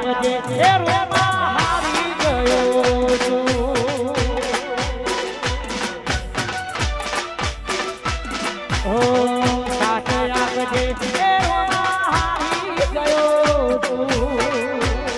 આવજે એ રોમા હારી ગયો છું ઓ સાથે આવજે એ રોમા હારી ગયો છું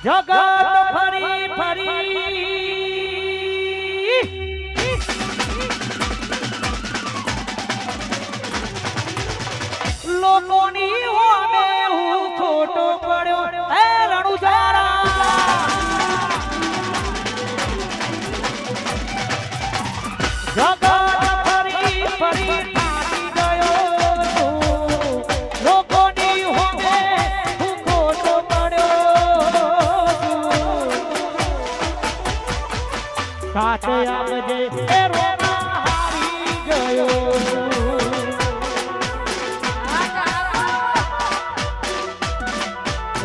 જગત ફરી ફરી લોકોની હોમે હું ખોટો પડ્યો એ રણુજારા જગત ફરી ફરી થાકી ગયો છું લોકોની હોમે હું ખોટો પડ્યો સાથે આવજે એ રોમા હારી ગયો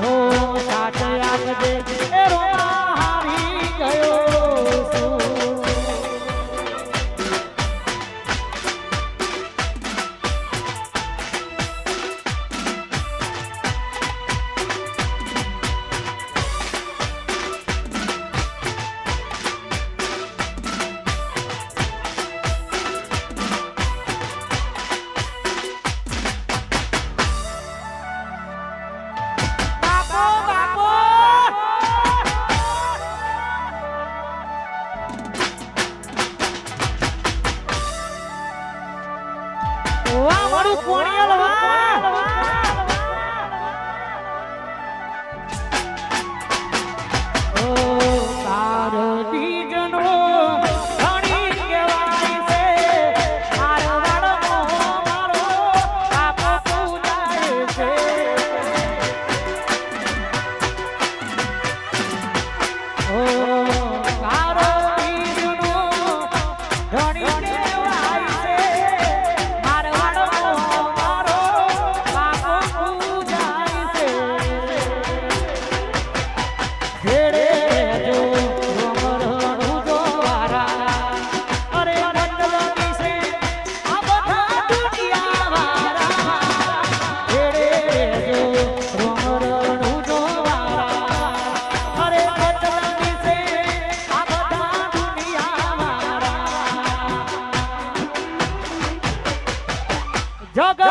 ઓ સાથે આવજે એ રોમા હારી ગયો જગત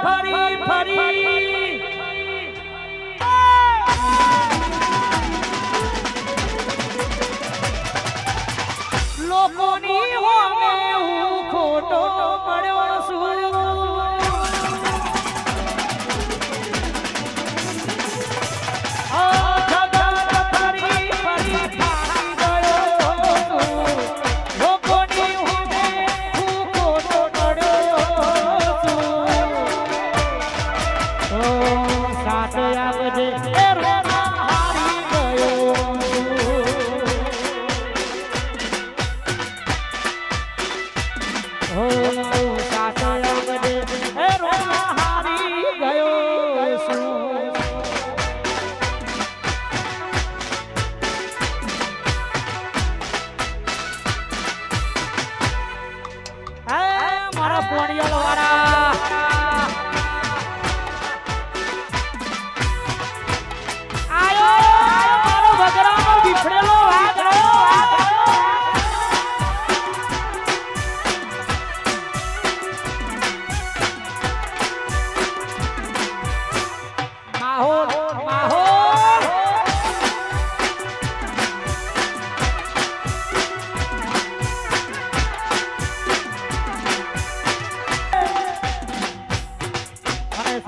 ફરી ફરી લોકોની હોમે હું ખોટો પડ્યો છું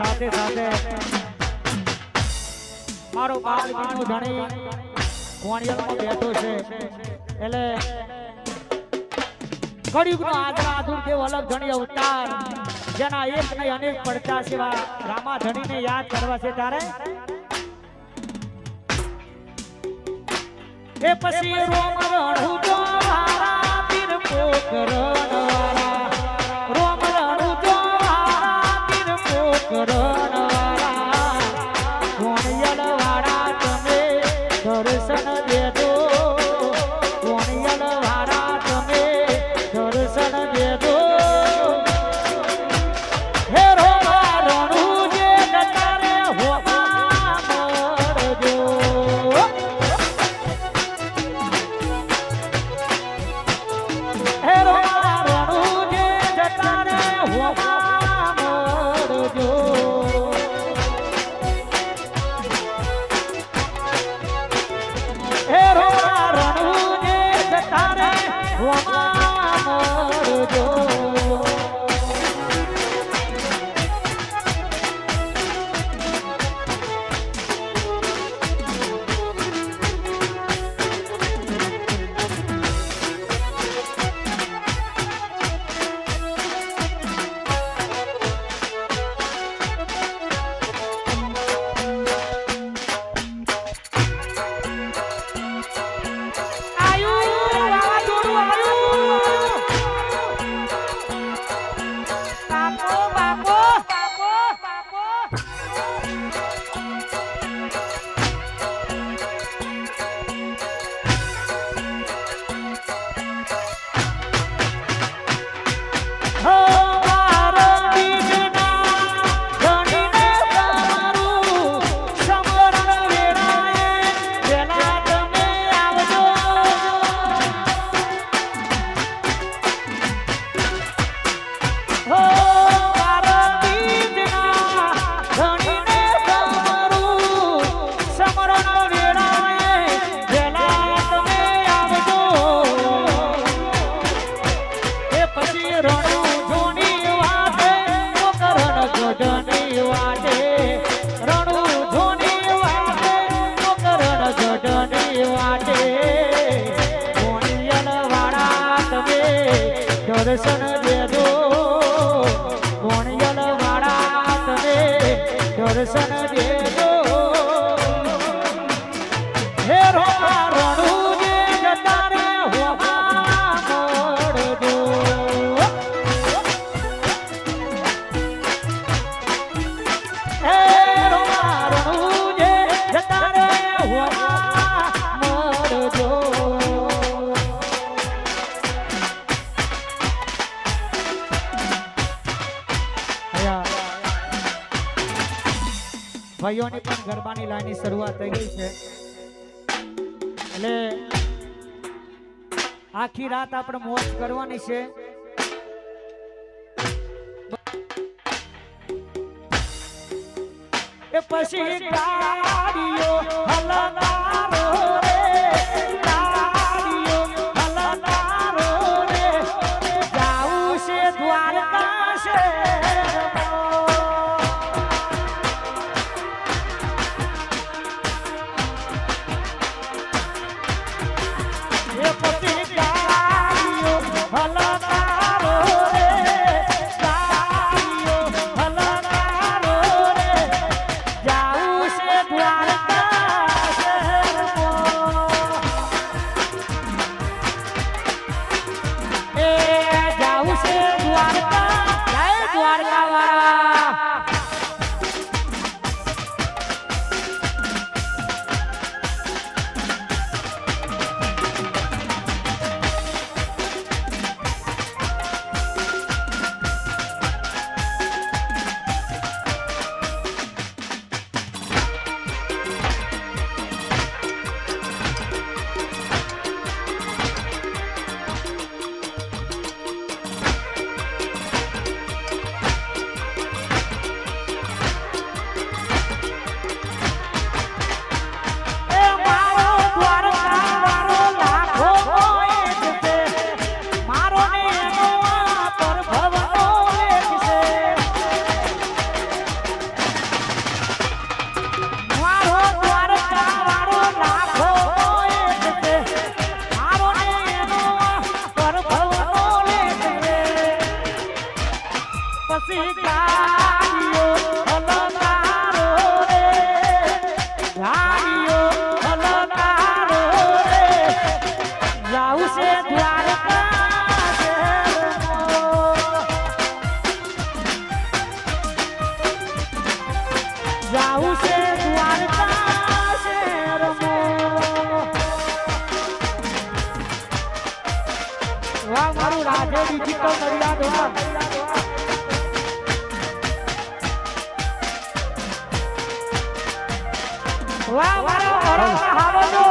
સાથે સાથે મારો બાળકનો ધણી કોણિયામાં બેઠો છે એટલે કળિયુગનો આદરા આધુર દેવ અલગ ધણી અવતાર જેના એક નહીં અનેક પડતા સેવા રામા ધણીને યાદ કરવા છે તારે એ પછી રોમ રણુ જો વાળા તીર પોકરણ વાળા રોમ રણુ જો વાળા તીર પોકરણ વાળા કોણિયલ વાળા તમે દર્શન દેજો કોણિયલ વાળા તમે દર્શન દેજો હે રોમા રણુ જે જતા રે હોમા મળજો હે રોમા રણુ જે જતા રે હોમા મળજો હે રોમા રણુ જે જતા રે હોમા મળજો દર્શન દેજો કોણિયલ વાળા તમે દર્શન દેજો હે રોમા રણુ જે જતા રે હોમા મળજો હે રોમા રણુ જે જતા રે હોમા મળજો ભાઈઓની પણ ગરબાની લાઈનની શરૂઆત થઈ ગઈ છે એટલે આખી રાત આપણે મોજ કરવાની છે એ પછી ગાડીઓ હલનારો રે ગાડીઓ હલનારો રે જાવું છે દ્વારકા છે ગાડીઓ હલનારો રે જાવું છે દ્વારકા શહેરમાં. વાહ મારું રાજે ડિજિટલ મર્યાદ વાહ. વાહ મારો હરમ હાવજો.